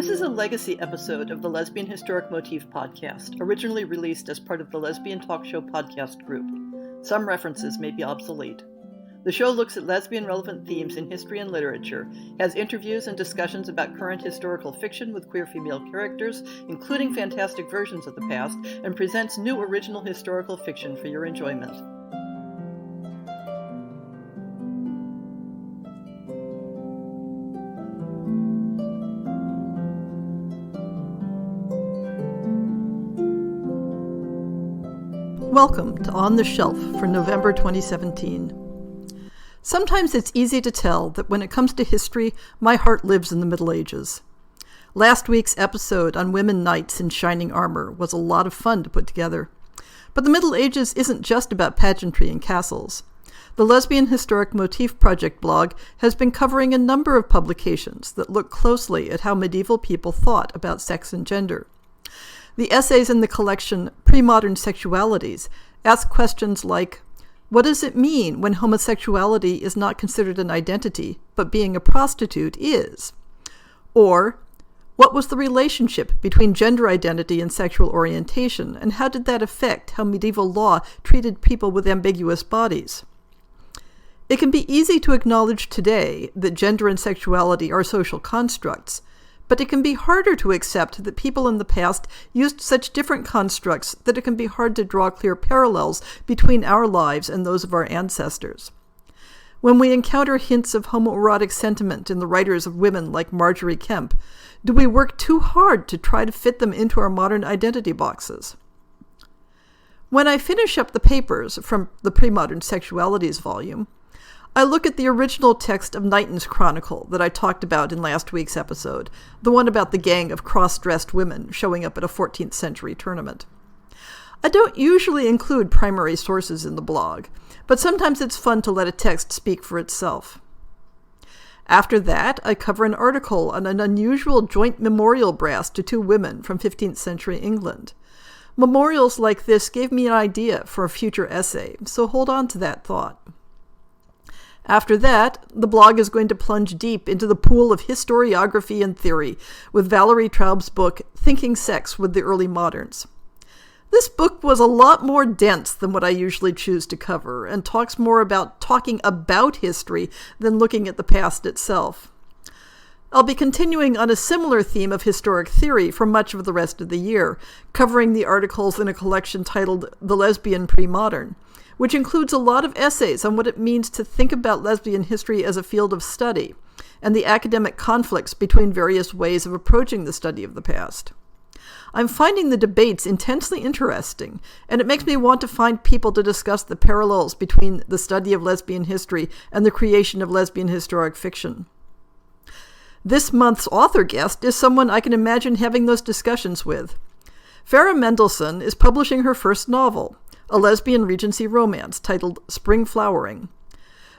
This is a legacy episode of the Lesbian Historic Motif Podcast, originally released as part of the Lesbian Talk Show podcast group. Some references may be obsolete. The show looks at lesbian-relevant themes in history and literature, has interviews and discussions about current historical fiction with queer female characters, including fantastic versions of the past, and presents new original historical fiction for your enjoyment. Welcome to On the Shelf for November 2017. Sometimes it's easy to tell that when it comes to history, my heart lives in the Middle Ages. Last week's episode on women knights in shining armor was a lot of fun to put together. But the Middle Ages isn't just about pageantry and castles. The Lesbian Historic Motif Project blog has been covering a number of publications that look closely at how medieval people thought about sex and gender. The essays in the collection Pre-Modern Sexualities ask questions like, what does it mean when homosexuality is not considered an identity, but being a prostitute is? Or, what was the relationship between gender identity and sexual orientation, and how did that affect how medieval law treated people with ambiguous bodies? It can be easy to acknowledge today that gender and sexuality are social constructs, but it can be harder to accept that people in the past used such different constructs that it can be hard to draw clear parallels between our lives and those of our ancestors. When we encounter hints of homoerotic sentiment in the writers of women like Marjorie Kemp, do we work too hard to try to fit them into our modern identity boxes? When I finish up the papers from the Pre-Modern Sexualities volume, I look at the original text of Knighton's Chronicle that I talked about in last week's episode, the one about the gang of cross-dressed women showing up at a 14th century tournament. I don't usually include primary sources in the blog, but sometimes it's fun to let a text speak for itself. After that, I cover an article on an unusual joint memorial brass to two women from 15th century England. Memorials like this gave me an idea for a future essay, so hold on to that thought. After that, the blog is going to plunge deep into the pool of historiography and theory with Valerie Traub's book, Thinking Sex with the Early Moderns. This book was a lot more dense than what I usually choose to cover and talks more about talking about history than looking at the past itself. I'll be continuing on a similar theme of historic theory for much of the rest of the year, covering the articles in a collection titled The Lesbian Pre-Modern, which includes a lot of essays on what it means to think about lesbian history as a field of study, and the academic conflicts between various ways of approaching the study of the past. I'm finding the debates intensely interesting, and it makes me want to find people to discuss the parallels between the study of lesbian history and the creation of lesbian historic fiction. This month's author guest is someone I can imagine having those discussions with. Farah Mendelssohn is publishing her first novel, a lesbian Regency romance titled Spring Flowering.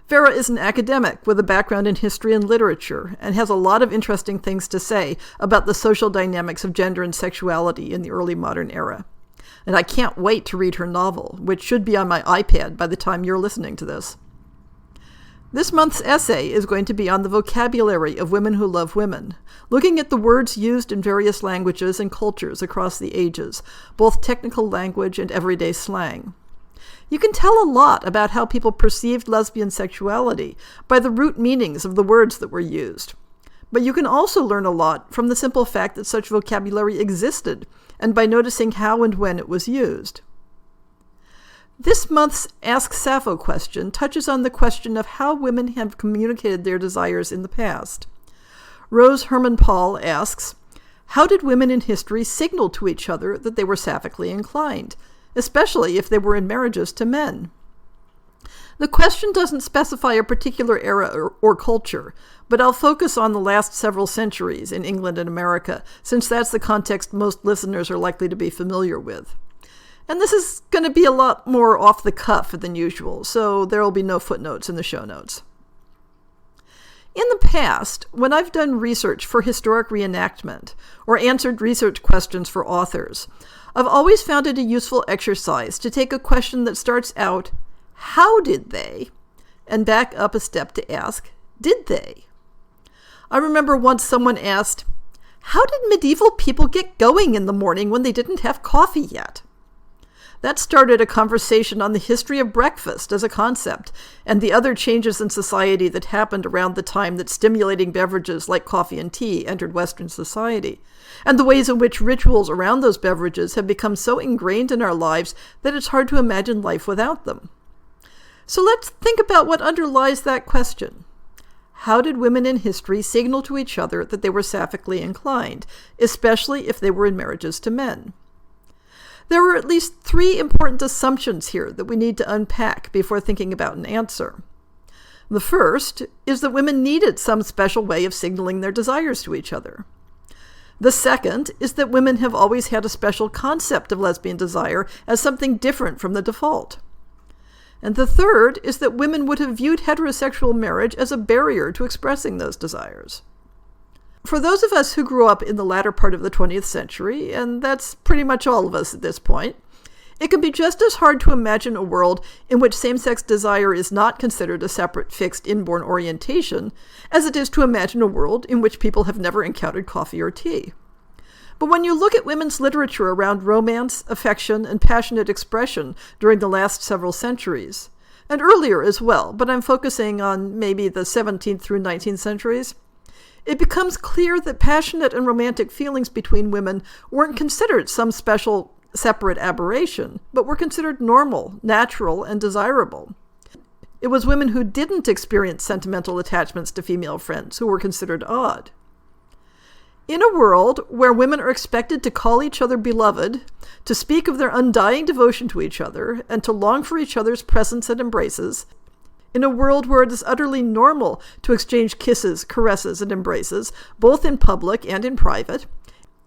Farah is an academic with a background in history and literature and has a lot of interesting things to say about the social dynamics of gender and sexuality in the early modern era. And I can't wait to read her novel, which should be on my iPad by the time you're listening to this. This month's essay is going to be on the vocabulary of women who love women, looking at the words used in various languages and cultures across the ages, both technical language and everyday slang. You can tell a lot about how people perceived lesbian sexuality by the root meanings of the words that were used. But you can also learn a lot from the simple fact that such vocabulary existed, and by noticing how and when it was used. This month's Ask Sappho question touches on the question of how women have communicated their desires in the past. Rose Herman Paul asks, how did women in history signal to each other that they were sapphically inclined, especially if they were in marriages to men? The question doesn't specify a particular era or culture, but I'll focus on the last several centuries in England and America, since that's the context most listeners are likely to be familiar with. And this is going to be a lot more off the cuff than usual, so there will be no footnotes in the show notes. In the past, when I've done research for historic reenactment or answered research questions for authors, I've always found it a useful exercise to take a question that starts out, how did they? And back up a step to ask, did they? I remember once someone asked, How did medieval people get going in the morning when they didn't have coffee yet? That started a conversation on the history of breakfast as a concept and the other changes in society that happened around the time that stimulating beverages like coffee and tea entered Western society, and the ways in which rituals around those beverages have become so ingrained in our lives that it's hard to imagine life without them. So let's think about what underlies that question. How did women in history signal to each other that they were sapphically inclined, especially if they were in marriages to men? There are at least 3 important assumptions here that we need to unpack before thinking about an answer. The first is that women needed some special way of signaling their desires to each other. The second is that women have always had a special concept of lesbian desire as something different from the default. And the third is that women would have viewed heterosexual marriage as a barrier to expressing those desires. For those of us who grew up in the latter part of the 20th century, and that's pretty much all of us at this point, it can be just as hard to imagine a world in which same-sex desire is not considered a separate, fixed, inborn orientation as it is to imagine a world in which people have never encountered coffee or tea. But when you look at women's literature around romance, affection, and passionate expression during the last several centuries, and earlier as well, but I'm focusing on maybe the 17th through 19th centuries, it becomes clear that passionate and romantic feelings between women weren't considered some special, separate aberration, but were considered normal, natural, and desirable. It was women who didn't experience sentimental attachments to female friends who were considered odd. In a world where women are expected to call each other beloved, to speak of their undying devotion to each other, and to long for each other's presence and embraces, in a world where it is utterly normal to exchange kisses, caresses, and embraces, both in public and in private,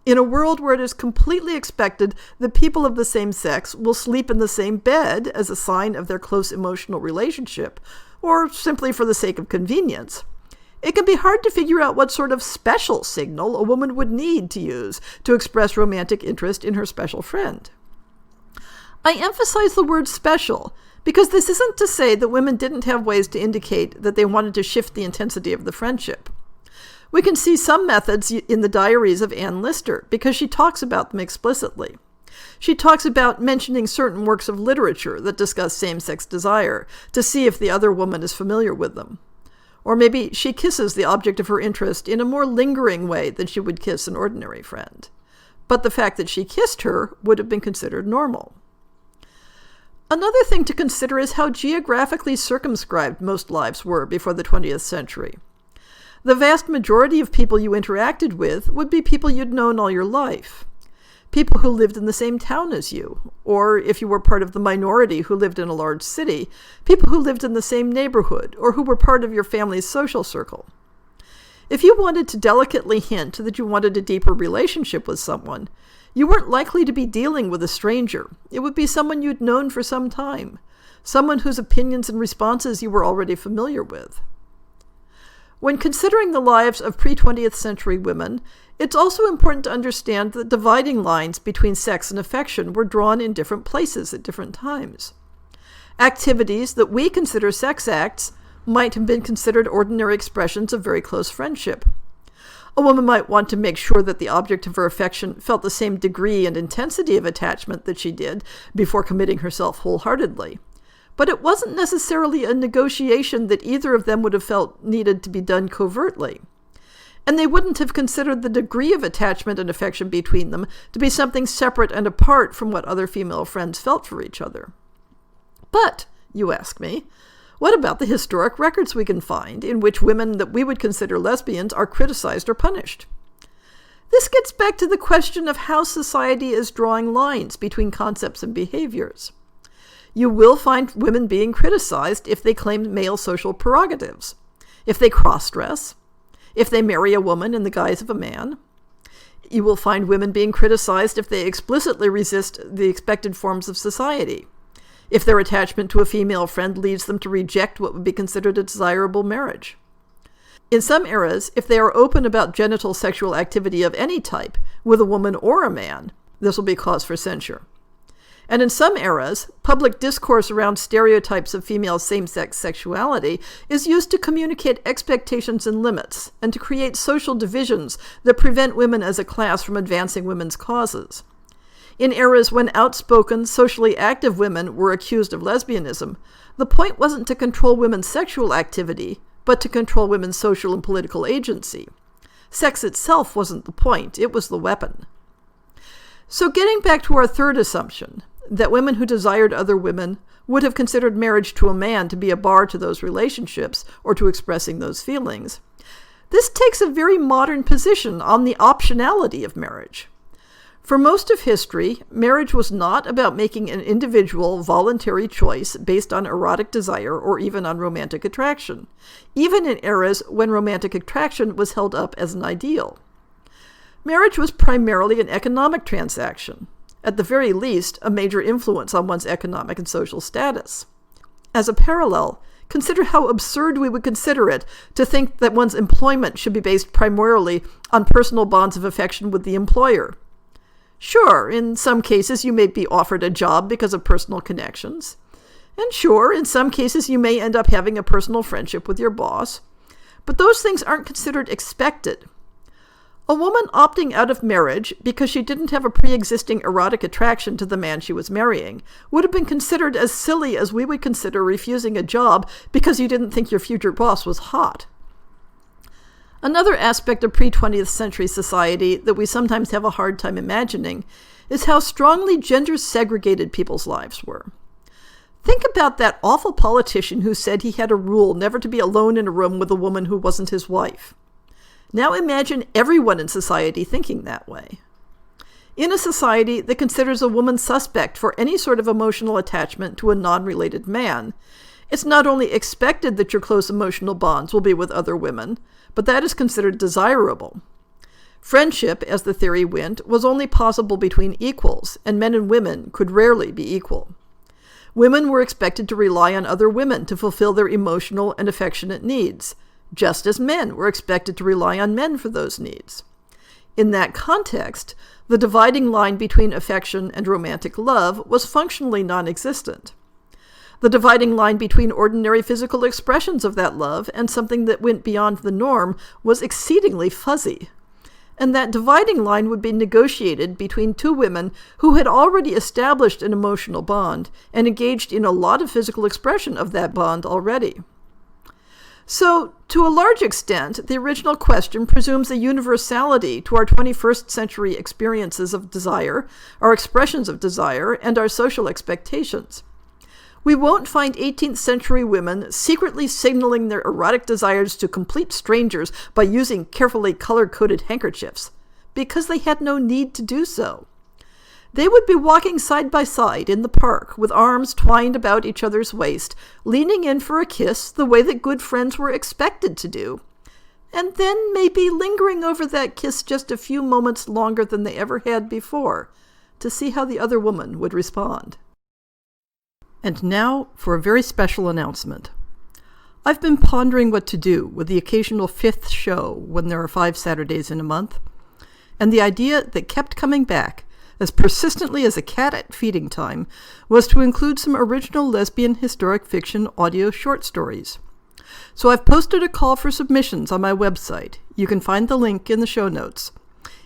in a world where it is completely expected that people of the same sex will sleep in the same bed as a sign of their close emotional relationship, or simply for the sake of convenience, it can be hard to figure out what sort of special signal a woman would need to use to express romantic interest in her special friend. I emphasize the word special because this isn't to say that women didn't have ways to indicate that they wanted to shift the intensity of the friendship. We can see some methods in the diaries of Anne Lister because she talks about them explicitly. She talks about mentioning certain works of literature that discuss same-sex desire to see if the other woman is familiar with them. Or maybe she kisses the object of her interest in a more lingering way than she would kiss an ordinary friend. But the fact that she kissed her would have been considered normal. Another thing to consider is how geographically circumscribed most lives were before the 20th century. The vast majority of people you interacted with would be people you'd known all your life. People who lived in the same town as you, or if you were part of the minority who lived in a large city, people who lived in the same neighborhood, or who were part of your family's social circle. If you wanted to delicately hint that you wanted a deeper relationship with someone, you weren't likely to be dealing with a stranger. It would be someone you'd known for some time, someone whose opinions and responses you were already familiar with. When considering the lives of pre-20th century women, it's also important to understand that dividing lines between sex and affection were drawn in different places at different times. Activities that we consider sex acts might have been considered ordinary expressions of very close friendship. A woman might want to make sure that the object of her affection felt the same degree and intensity of attachment that she did before committing herself wholeheartedly. But it wasn't necessarily a negotiation that either of them would have felt needed to be done covertly. And they wouldn't have considered the degree of attachment and affection between them to be something separate and apart from what other female friends felt for each other. But, you ask me, what about the historic records we can find in which women that we would consider lesbians are criticized or punished? This gets back to the question of how society is drawing lines between concepts and behaviors. You will find women being criticized if they claim male social prerogatives, if they cross-dress, if they marry a woman in the guise of a man. You will find women being criticized if they explicitly resist the expected forms of society, if their attachment to a female friend leads them to reject what would be considered a desirable marriage. In some eras, if they are open about genital sexual activity of any type, with a woman or a man, this will be cause for censure. And in some eras, public discourse around stereotypes of female same-sex sexuality is used to communicate expectations and limits, and to create social divisions that prevent women as a class from advancing women's causes. In eras when outspoken, socially active women were accused of lesbianism, the point wasn't to control women's sexual activity, but to control women's social and political agency. Sex itself wasn't the point, it was the weapon. So getting back to our third assumption, that women who desired other women would have considered marriage to a man to be a bar to those relationships or to expressing those feelings, this takes a very modern position on the optionality of marriage. For most of history, marriage was not about making an individual voluntary choice based on erotic desire or even on romantic attraction, even in eras when romantic attraction was held up as an ideal. Marriage was primarily an economic transaction, at the very least, a major influence on one's economic and social status. As a parallel, consider how absurd we would consider it to think that one's employment should be based primarily on personal bonds of affection with the employer. Sure, in some cases you may be offered a job because of personal connections. And sure, in some cases you may end up having a personal friendship with your boss. But those things aren't considered expected. A woman opting out of marriage because she didn't have a pre-existing erotic attraction to the man she was marrying would have been considered as silly as we would consider refusing a job because you didn't think your future boss was hot. Another aspect of pre-20th century society that we sometimes have a hard time imagining is how strongly gender-segregated people's lives were. Think about that awful politician who said he had a rule never to be alone in a room with a woman who wasn't his wife. Now imagine everyone in society thinking that way. In a society that considers a woman suspect for any sort of emotional attachment to a non-related man, it's not only expected that your close emotional bonds will be with other women, but that is considered desirable. Friendship, as the theory went, was only possible between equals, and men and women could rarely be equal. Women were expected to rely on other women to fulfill their emotional and affectionate needs, just as men were expected to rely on men for those needs. In that context, the dividing line between affection and romantic love was functionally non-existent. The dividing line between ordinary physical expressions of that love and something that went beyond the norm was exceedingly fuzzy. And that dividing line would be negotiated between two women who had already established an emotional bond and engaged in a lot of physical expression of that bond already. So, to a large extent, the original question presumes a universality to our 21st century experiences of desire, our expressions of desire, and our social expectations. We won't find 18th century women secretly signaling their erotic desires to complete strangers by using carefully color-coded handkerchiefs, because they had no need to do so. They would be walking side by side in the park with arms twined about each other's waist, leaning in for a kiss the way that good friends were expected to do, and then maybe lingering over that kiss just a few moments longer than they ever had before, to see how the other woman would respond. And now for a very special announcement. I've been pondering what to do with the occasional fifth show when there are 5 Saturdays in a month, and the idea that kept coming back as persistently as a cat at feeding time was to include some original lesbian historic fiction audio short stories. So I've posted a call for submissions on my website. You can find the link in the show notes.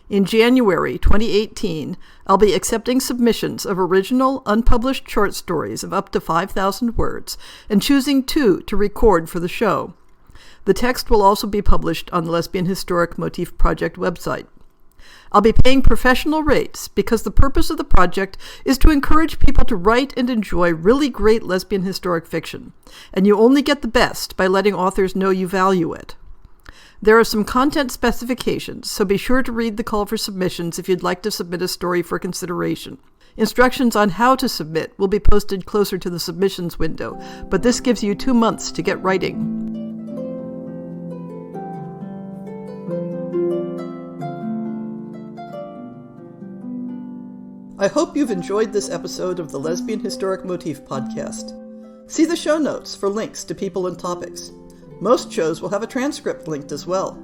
In January 2018, I'll be accepting submissions of original, unpublished short stories of up to 5,000 words and choosing 2 to record for the show. The text will also be published on the Lesbian Historic Motif Project website. I'll be paying professional rates because the purpose of the project is to encourage people to write and enjoy really great lesbian historic fiction, and you only get the best by letting authors know you value it. There are some content specifications, so be sure to read the call for submissions if you'd like to submit a story for consideration. Instructions on how to submit will be posted closer to the submissions window, but this gives you 2 months to get writing. I hope you've enjoyed this episode of the Lesbian Historic Motif Podcast. See the show notes for links to people and topics. Most shows will have a transcript linked as well.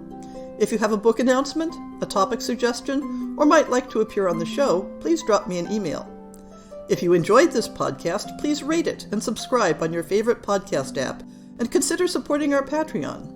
If you have a book announcement, a topic suggestion, or might like to appear on the show, please drop me an email. If you enjoyed this podcast, please rate it and subscribe on your favorite podcast app, and consider supporting our Patreon.